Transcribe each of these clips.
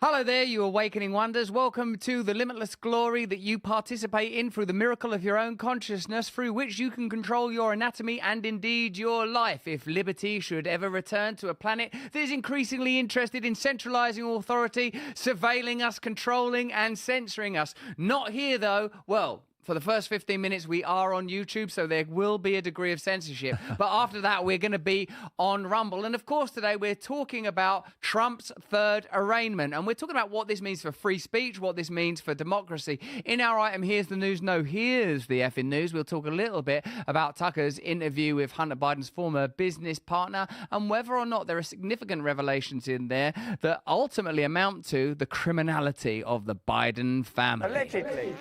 Hello there, you awakening wonders. Welcome to the limitless glory that you participate in through the miracle of your own consciousness, through which you can control your anatomy and indeed your life. If liberty should ever return to a planet that is increasingly interested in centralizing authority, surveilling us, controlling and censoring us. Not here, though. Well, for the first 15 minutes, we are on YouTube, so there will be a degree of censorship. But after that, we're going to be on Rumble. And of course, today we're talking about Trump's third arraignment. And we're talking about what this means for free speech, what this means for democracy. In our item, Here's the News. No, here's the effing news. We'll talk a little bit about Tucker's interview with Hunter Biden's former business partner and whether or not there are significant revelations in there that ultimately amount to the criminality of the Biden family. Allegedly.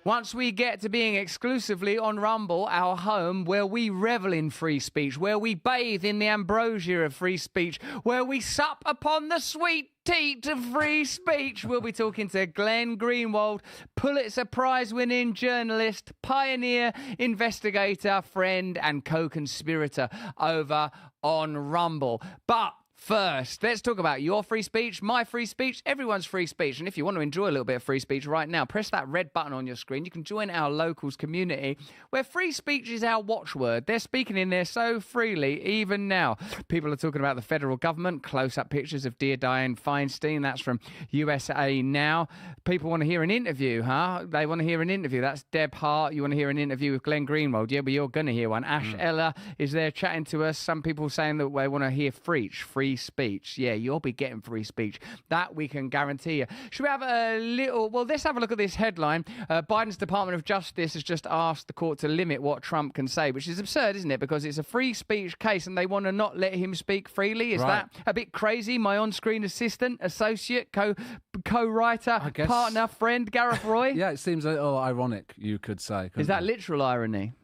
Once we get to being exclusively on Rumble, our home, where we revel in free speech, where we bathe in the ambrosia of free speech, where we sup upon the sweet teat of free speech. We'll be talking to Glenn Greenwald, Pulitzer Prize-winning journalist, pioneer, investigator, friend and co-conspirator over on Rumble. But first, let's talk about your free speech, my free speech, everyone's free speech. And if you want to enjoy a little bit of free speech right now, press that red button on your screen. You can join our locals community where free speech is our watchword. They're speaking in there so freely, even now. People are talking about the federal government, close-up pictures of dear Dianne Feinstein. That's from USA Now. People want to hear an interview, huh? They want to hear an interview. That's Deb Hart. You want to hear an interview with Glenn Greenwald. Yeah, but you're going to hear one. Ash Eller is there chatting to us. Some people saying that they want to hear free speech. Yeah, you'll be getting free speech. That we can guarantee you. Should we have a little... Well, let's have a look at this headline. Biden's Department of Justice has just asked the court to limit what Trump can say, which is absurd, isn't it? Because it's a free speech case and they want to not let him speak freely. Is that a bit crazy? My on-screen assistant, associate, co-writer, partner, friend, Gareth Roy? Yeah, it seems a little ironic, you could say. Is that literal irony?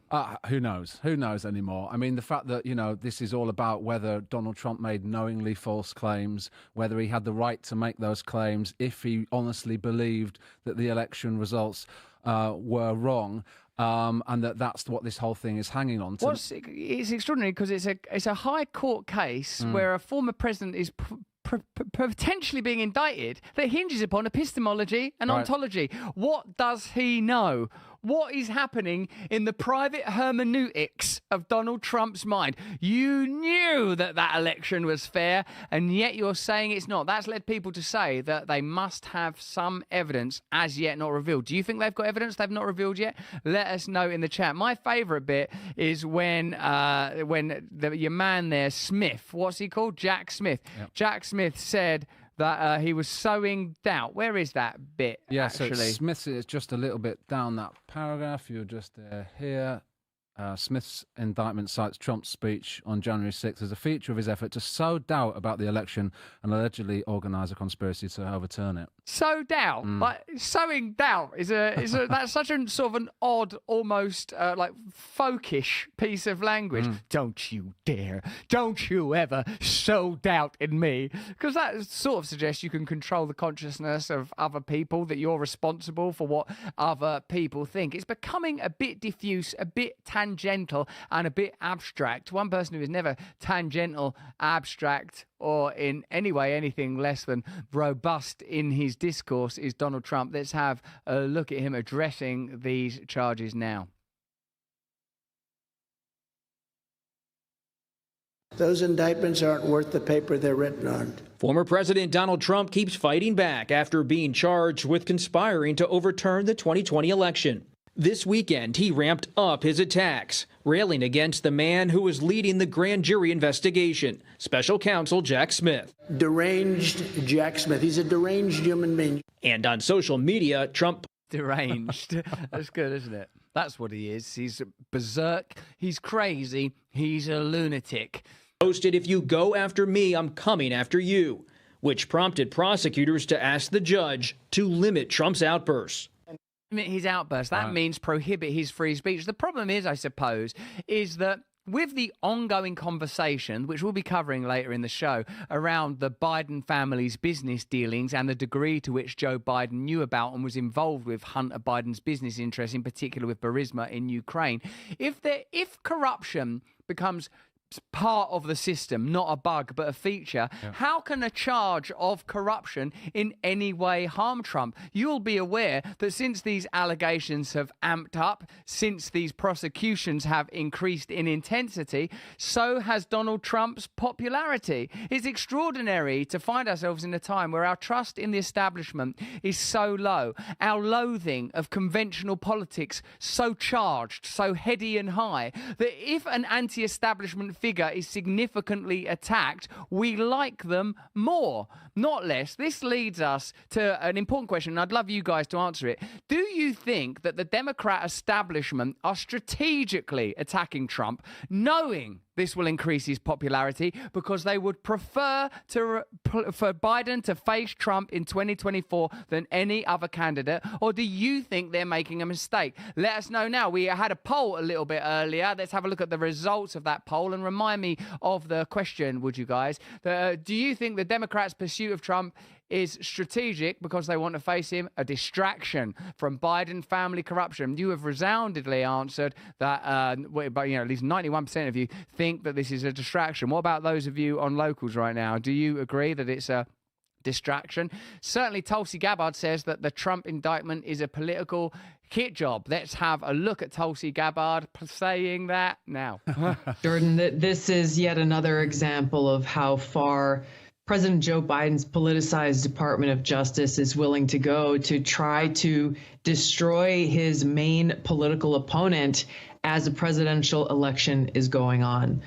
Who knows? Who knows anymore? I mean, the fact that, this is all about whether Donald Trump made knowingly false claims, whether he had the right to make those claims, if he honestly believed that the election results were wrong, and that's what this whole thing is hanging on to. It's extraordinary because it's a high court case where a former president is potentially being indicted that hinges upon epistemology and ontology. What does he know? What is happening in the private hermeneutics of Donald Trump's mind? You knew that election was fair, and yet you're saying it's not. That's led people to say that they must have some evidence as yet not revealed. Do you think they've got evidence they've not revealed yet? Let us know in the chat. My favourite bit is when your man there, Smith, what's he called? Jack Smith. Yep. Jack Smith said that he was sowing doubt. Where is that bit, actually? So Smith is just a little bit down that paragraph. You're just here. Smith's indictment cites Trump's speech on January 6th as a feature of his effort to sow doubt about the election and allegedly organise a conspiracy to overturn it. Sow doubt? Like, sowing doubt is that's such a sort of an odd, almost like folkish piece of language. Don't you dare. Don't you ever sow doubt in me. Because that sort of suggests you can control the consciousness of other people, that you're responsible for what other people think. It's becoming a bit diffuse, a bit tangential and a bit abstract. One person who is never tangential, abstract, or in any way anything less than robust in his discourse is Donald Trump. Let's have a look at him addressing these charges now. Those indictments aren't worth the paper they're written on. Former President Donald Trump keeps fighting back after being charged with conspiring to overturn the 2020 election. This weekend, he ramped up his attacks, railing against the man who was leading the grand jury investigation, Special Counsel Jack Smith. Deranged Jack Smith. He's a deranged human being. And on social media, Trump... Deranged. That's good, isn't it? That's what he is. He's berserk. He's crazy. He's a lunatic. Posted, "If you go after me, I'm coming after you," which prompted prosecutors to ask the judge to limit Trump's outbursts. His outburst, that means prohibit his free speech. The problem is, I suppose, is that with the ongoing conversation, which we'll be covering later in the show, around the Biden family's business dealings and the degree to which Joe Biden knew about and was involved with Hunter Biden's business interests, in particular with Burisma in Ukraine, if corruption becomes part of the system, not a bug, but a feature. Yeah. How can a charge of corruption in any way harm Trump? You'll be aware that since these allegations have amped up, since these prosecutions have increased in intensity, so has Donald Trump's popularity. It's extraordinary to find ourselves in a time where our trust in the establishment is so low, our loathing of conventional politics so charged, so heady and high, that if an anti-establishment figure is significantly attacked, we like them more, not less. This leads us to an important question, and I'd love you guys to answer it. Do you think that the Democrat establishment are strategically attacking Trump, knowing this will increase his popularity, because they would prefer for Biden to face Trump in 2024 than any other candidate? Or do you think they're making a mistake? Let us know now. We had a poll a little bit earlier. Let's have a look at the results of that poll and remind me of the question, would you guys? Do you think the Democrats' pursuit of Trump is strategic because they want to face him, a distraction from Biden family corruption? You have resoundingly answered that, but at least 91% of you think that this is a distraction. What about those of you on locals right now? Do you agree that it's a distraction? Certainly Tulsi Gabbard says that the Trump indictment is a political hit job. Let's have a look at Tulsi Gabbard saying that now. Jordan, this is yet another example of how far President Joe Biden's politicized Department of Justice is willing to go to try to destroy his main political opponent as a presidential election is going on.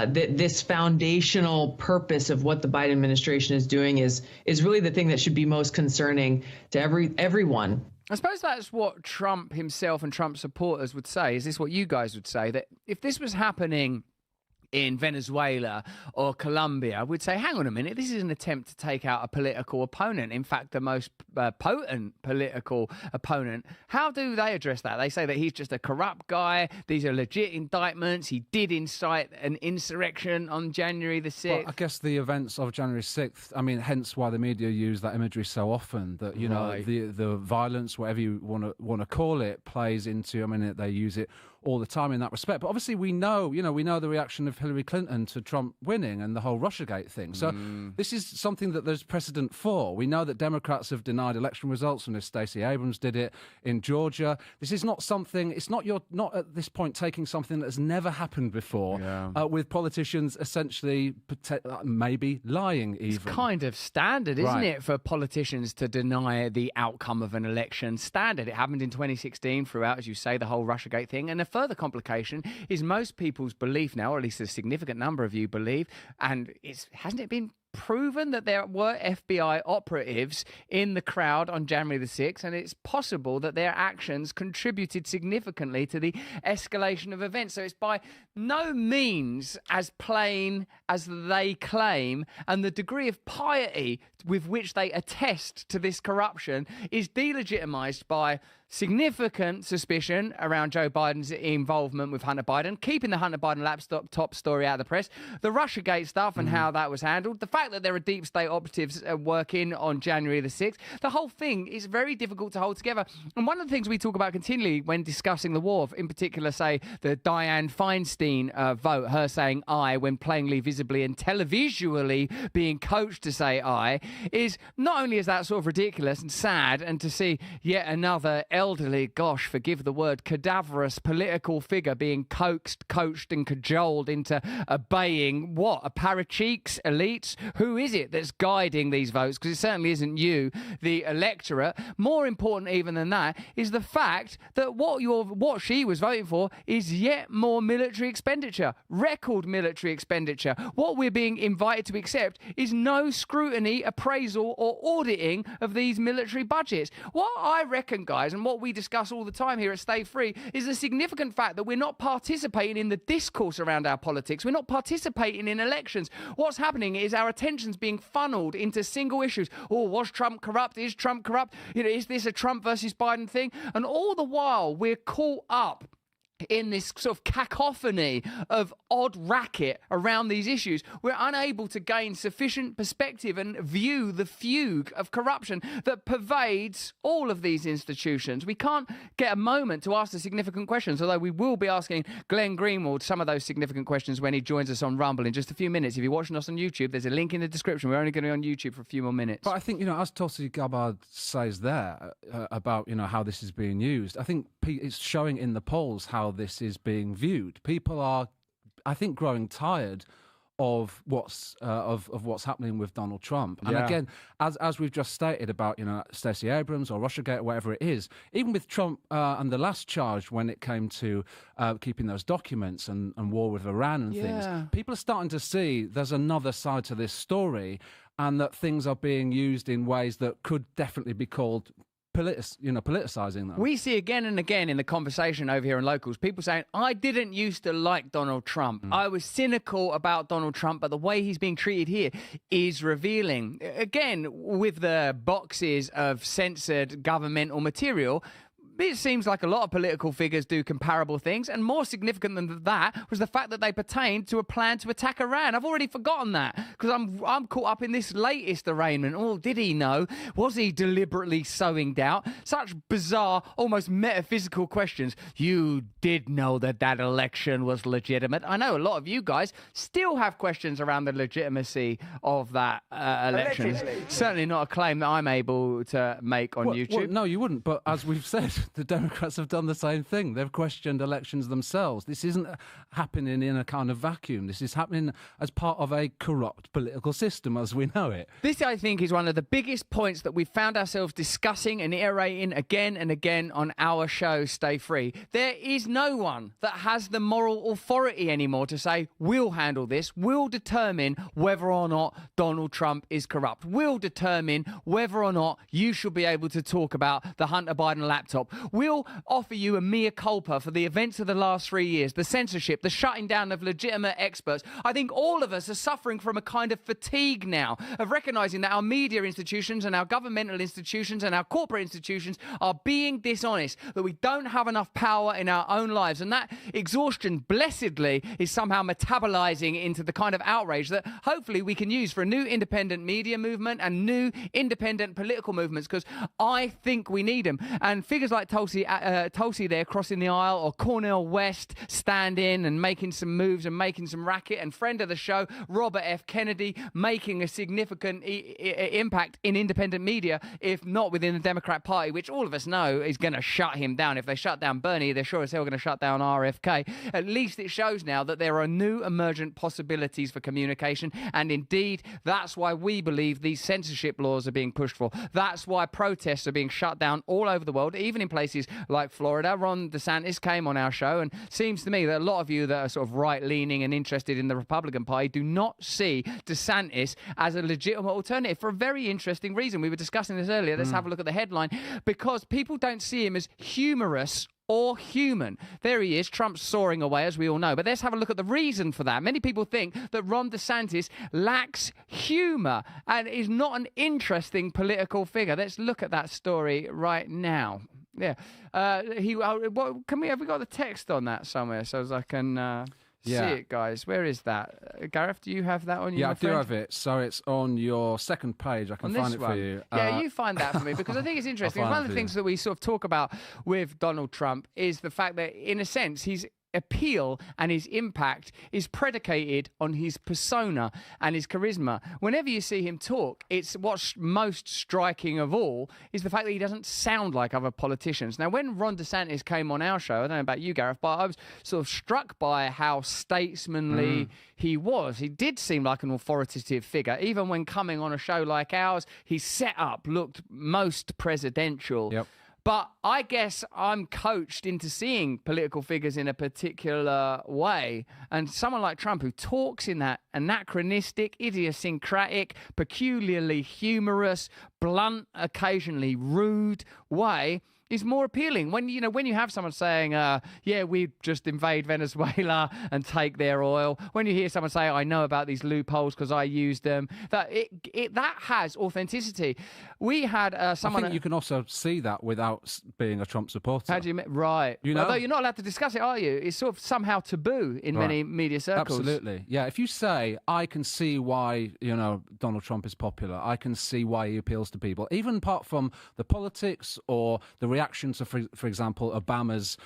This foundational purpose of what the Biden administration is doing is really the thing that should be most concerning to everyone. I suppose that's what Trump himself and Trump supporters would say. Is this what you guys would say? That if this was happening in Venezuela or Colombia, would say, hang on a minute, this is an attempt to take out a political opponent. In fact, the most potent political opponent. How do they address that? They say that he's just a corrupt guy. These are legit indictments. He did incite an insurrection on January the 6th. Well, I guess the events of January 6th, I mean, hence why the media use that imagery so often, that, you know, the violence, whatever you want to call it, plays into, I mean, they use it all the time in that respect. But obviously we know the reaction of Hillary Clinton to Trump winning and the whole Russiagate thing. So this is something that there's precedent for. We know that Democrats have denied election results, and as Stacey Abrams did it in Georgia. This is not something, you're not at this point taking something that has never happened before, with politicians essentially maybe lying even. It's kind of standard, isn't it, for politicians to deny the outcome of an election? Standard. It happened in 2016 throughout, as you say, the whole Russiagate thing. And a further complication is most people's belief now, or at least a significant number of you believe, and hasn't it been proven that there were FBI operatives in the crowd on January the 6th, and it's possible that their actions contributed significantly to the escalation of events. So it's by no means as plain as they claim, and the degree of piety with which they attest to this corruption is delegitimized by significant suspicion around Joe Biden's involvement with Hunter Biden, keeping the Hunter Biden laptop story out of the press, the Russiagate stuff and how that was handled, the fact that there are deep state operatives working on January the 6th. The whole thing is very difficult to hold together. And one of the things we talk about continually when discussing the war, in particular, say, the Dianne Feinstein vote, her saying aye when plainly, visibly and televisually being coached to say aye, is not only is that sort of ridiculous and sad, and to see yet another elderly, gosh, forgive the word, cadaverous political figure being coaxed, coached and cajoled into obeying what? A paracheeks, elites? Who is it that's guiding these votes? Because it certainly isn't you, the electorate. More important even than that is the fact that what she was voting for is yet more military expenditure, record military expenditure. What we're being invited to accept is no scrutiny, appraisal or auditing of these military budgets. What I reckon, guys, and what we discuss all the time here at Stay Free, is the significant fact that we're not participating in the discourse around our politics. We're not participating in elections. What's happening is our attention's being funneled into single issues. Oh, was Trump corrupt? Is Trump corrupt? Is this a Trump versus Biden thing? And all the while, we're caught up in this sort of cacophony of odd racket around these issues, we're unable to gain sufficient perspective and view the fugue of corruption that pervades all of these institutions. We can't get a moment to ask the significant questions, although we will be asking Glenn Greenwald some of those significant questions when he joins us on Rumble in just a few minutes. If you're watching us on YouTube, there's a link in the description. We're only going to be on YouTube for a few more minutes. But I think, as Tulsi Gabbard says there about, how this is being used, I think it's showing in the polls how this is being viewed. People are, I think, growing tired of what's happening with Donald Trump. And again, as we've just stated about, Stacey Abrams or Russiagate or whatever it is, even with Trump and the last charge when it came to keeping those documents and war with Iran and things, people are starting to see there's another side to this story, and that things are being used in ways that could definitely be called politicizing them. We see again and again in the conversation over here in Locals, people saying, I didn't used to like Donald Trump. I was cynical about Donald Trump, but the way he's being treated here is revealing. Again, with the boxes of censored governmental material, it seems like a lot of political figures do comparable things, and more significant than that was the fact that they pertained to a plan to attack Iran. I've already forgotten that because I'm caught up in this latest arraignment. Oh, did he know? Was he deliberately sowing doubt? Such bizarre, almost metaphysical questions. You did know that election was legitimate. I know a lot of you guys still have questions around the legitimacy of that election. Certainly not a claim that I'm able to make on YouTube. Well, no, you wouldn't. But as we've said, the Democrats have done the same thing. They've questioned elections themselves. This isn't happening in a kind of vacuum. This is happening as part of a corrupt political system as we know it. This, I think, is one of the biggest points that we've found ourselves discussing and iterating again and again on our show, Stay Free. There is no one that has the moral authority anymore to say, we'll handle this, we'll determine whether or not Donald Trump is corrupt, we'll determine whether or not you should be able to talk about the Hunter Biden laptop. We'll offer you a mea culpa for the events of the last 3 years, the censorship, the shutting down of legitimate experts. I think all of us are suffering from a kind of fatigue now of recognising that our media institutions and our governmental institutions and our corporate institutions are being dishonest, that we don't have enough power in our own lives. And that exhaustion, blessedly, is somehow metabolising into the kind of outrage that hopefully we can use for a new independent media movement and new independent political movements, because I think we need them. And figures like Tulsi there crossing the aisle, or Cornel West standing and making some moves and making some racket, and friend of the show Robert F. Kennedy making a significant impact in independent media, if not within the Democrat Party, which all of us know is going to shut him down. If they shut down Bernie, they're sure as hell going to shut down RFK. At least it shows now that there are new emergent possibilities for communication, and indeed that's why we believe these censorship laws are being pushed for. That's why protests are being shut down all over the world, even in places like Florida. Ron DeSantis came on our show, and seems to me that a lot of you that are sort of right-leaning and interested in the Republican Party do not see DeSantis as a legitimate alternative for a very interesting reason. We were discussing this earlier. Let's have a look at the headline. Because people don't see him as humorous or human. There he is, Trump soaring away, as we all know. But let's have a look at the reason for that. Many people think that Ron DeSantis lacks humour and is not an interesting political figure. Let's look at that story right now. Yeah. Have we got the text on that somewhere so as I can see it, guys? Where is that? Gareth, do you have that on you? Yeah, I do have it. So it's on your second page. I can find it for you. Yeah, you find that for me, because I think it's interesting. One of the things that we sort of talk about with Donald Trump is the fact that, in a sense, he's appeal and his impact is predicated on his persona and his charisma. Whenever you see him talk, it's what's most striking of all is the fact that he doesn't sound like other politicians. Now, when Ron DeSantis came on our show, I don't know about you, Gareth, but I was sort of struck by how statesmanly he was. He did seem like an authoritative figure. Even when coming on a show like ours, his setup looked most presidential. Yep. But I guess I'm coached into seeing political figures in a particular way. And someone like Trump, who talks in that anachronistic, idiosyncratic, peculiarly humorous, blunt, occasionally rude way, is more appealing. When you have someone saying, yeah, we just invade Venezuela and take their oil, when you hear someone say, I know about these loopholes because I used them, that has authenticity. We had someone... I think you can also see that without being a Trump supporter. How do you mean? Right. Although you're not allowed to discuss it, are you? It's sort of somehow taboo in many media circles. Absolutely. Yeah, if you say, I can see why, Donald Trump is popular, I can see why he appeals to people, even apart from the politics or the reaction to, for example, Obama's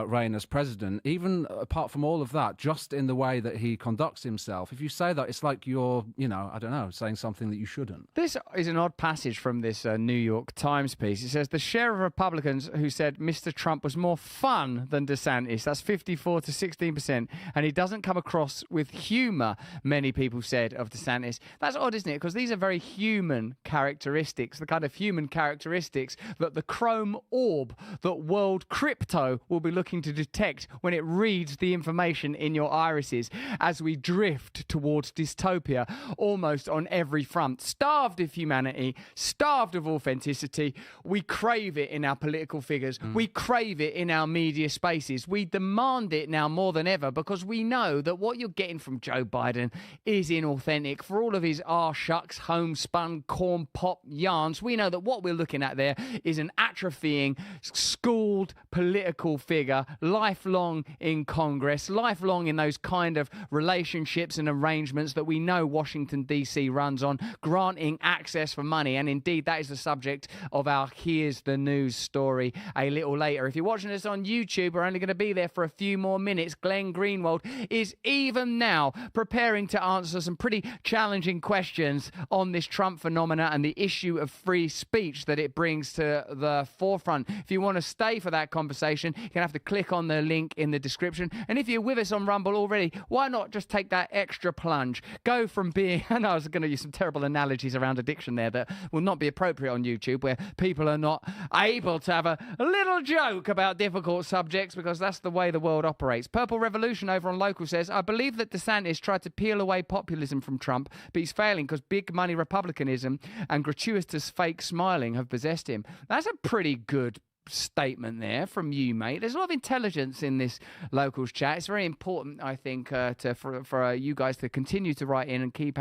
reign as president, even apart from all of that, just in the way that he conducts himself, if you say that, it's like you're, I don't know, saying something that you shouldn't. This is an odd passage from this New York Times piece. It says, the share of Republicans who said Mr. Trump was more fun than DeSantis, that's 54 to 16%, and he doesn't come across with humour, many people said of DeSantis. That's odd, isn't it? Because these are very human characteristics, the kind of human characteristics that the chrome orb that World Crypto will be looking to detect when it reads the information in your irises as we drift towards dystopia almost on every front. Starved of humanity, starved of authenticity, we crave it in our political figures. We crave it in our media spaces. We demand it now more than ever because we know that what you're getting from Joe Biden is inauthentic. For all of his shucks, homespun, corn pop yarns, we know that what we're looking at there is an atrophying, schooled political figure, lifelong in Congress, lifelong in those kind of relationships and arrangements that we know Washington, D.C. runs on, granting access for money. And indeed, that is the subject of our Here's the News story a little later. If you're watching us on YouTube, we're only going to be there for a few more minutes. Glenn Greenwald is even now preparing to answer some pretty challenging questions on this Trump phenomena and the issue of free speech that it brings to the forefront. If you want to stay for that conversation, you're going to have to click on the link in the description. And if you're with us on Rumble already, why not just take that extra plunge? Go from being... I know I was going to use some terrible analogies around addiction there that will not be appropriate on YouTube, where people are not able to have a little joke about difficult subjects because that's the way the world operates. Purple Revolution over on Local says, I believe that DeSantis tried to peel away populism from Trump, but he's failing because big money republicanism and gratuitous fake smiling have possessed him. That's a pretty good statement there from you, mate. There's a lot of intelligence in this Locals chat. It's very important, I think, for you guys to continue to write in and keep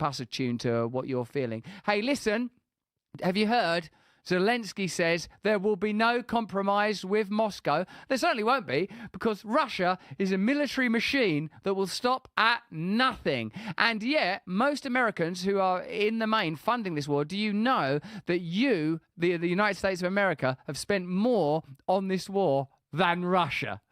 us attuned to what you're feeling. Hey, listen, have you heard? Zelensky says there will be no compromise with Moscow. There certainly won't be, because Russia is a military machine that will stop at nothing. And yet, most Americans who are in the main funding this war, do you know that the United States of America, have spent more on this war than Russia?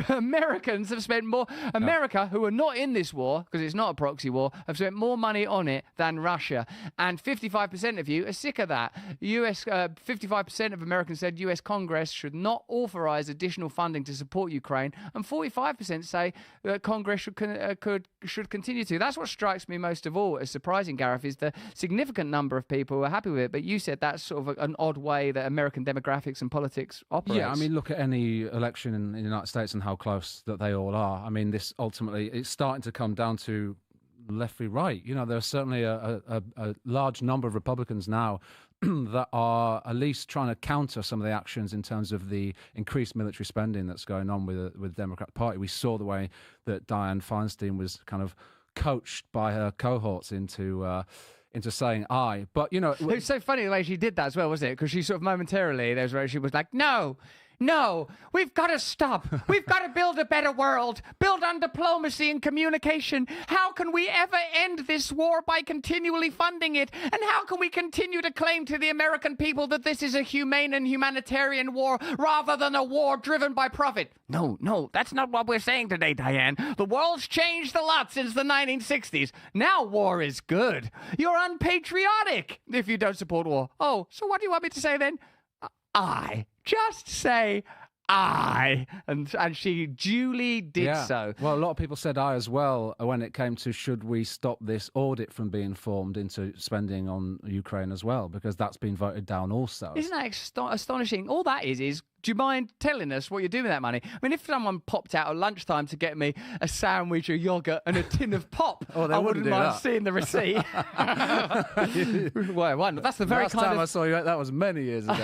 Americans have spent more. America, who are not in this war, because it's not a proxy war, have spent more money on it than Russia. And 55% of you are sick of that. 55% of Americans said US Congress should not authorize additional funding to support Ukraine, and 45% say that Congress should continue to. That's what strikes me most of all as surprising, Gareth, is the significant number of people who are happy with it. But you said that's sort of an odd way that American demographics and politics operates. Yeah, I mean, look at any election in the United States and how close that they all are. I mean, this ultimately, it's starting to come down to left v right. There's certainly a large number of Republicans now that are at least trying to counter some of the actions in terms of the increased military spending that's going on with the Democrat Party. We saw the way that Dianne Feinstein was kind of coached by her cohorts into saying aye. But, it was so funny the way she did that as well, wasn't it? Because she sort of momentarily, there's where she was like, no, we've got to stop. We've got to build a better world, build on diplomacy and communication. How can we ever end this war by continually funding it? And how can we continue to claim to the American people that this is a humane and humanitarian war rather than a war driven by profit? No, that's not what we're saying today, Diane. The world's changed a lot since the 1960s. Now war is good. You're unpatriotic if you don't support war. Oh, so what do you want me to say then? I. Just say aye. And she duly did so. Well, a lot of people said aye as well when it came to should we stop this audit from being formed into spending on Ukraine as well, because that's been voted down also. Isn't that astonishing? All that is Do you mind telling us what you're doing with that money? I mean, if someone popped out at lunchtime to get me a sandwich, a yogurt, and a tin of pop, Oh, they I wouldn't wouldn't do mind that. seeing the receipt. Well, that's the very Last kind time of... I saw you, that was many years ago.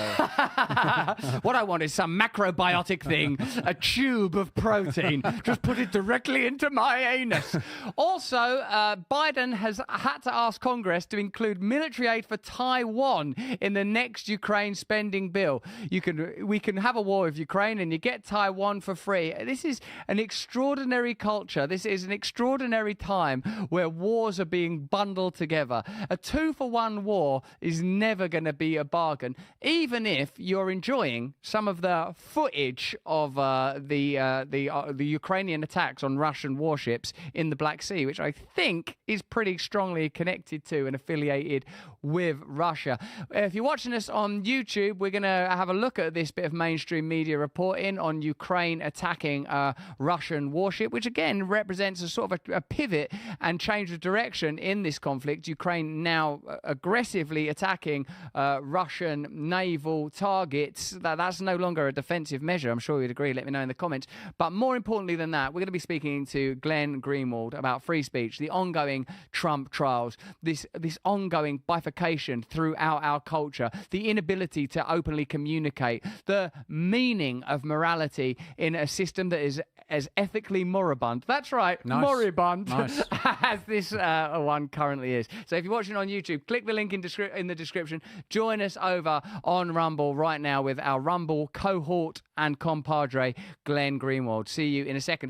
What I want is some macrobiotic thing, a tube of protein. Just put it directly into my anus. Also, Biden has had to ask Congress to include military aid for Taiwan in the next Ukraine spending bill. We can have a war with Ukraine and you get Taiwan for free. This is an extraordinary culture. This is an extraordinary time where wars are being bundled together. A 2-for-1 war is never going to be a bargain, even if you're enjoying some of the footage of the Ukrainian attacks on Russian warships in the Black Sea, which I think is pretty strongly connected to and affiliated with Russia. If you're watching us on YouTube, we're going to have a look at this bit of mainstream media reporting on Ukraine attacking a Russian warship, which again represents a sort of a pivot and change of direction in this conflict. Ukraine now aggressively attacking Russian naval targets. That's no longer a defensive measure. I'm sure you'd agree. Let me know in the comments. But more importantly than that, we're going to be speaking to Glenn Greenwald about free speech, the ongoing Trump trials, this ongoing bifurcation throughout our culture, the inability to openly communicate, the meaning of morality in a system that is as ethically moribund. That's right, Nice. moribund, Nice. as this one currently is. So if you're watching on YouTube, click the link in the description. Join us over on Rumble right now with our Rumble cohort and compadre, Glenn Greenwald. See you in a second.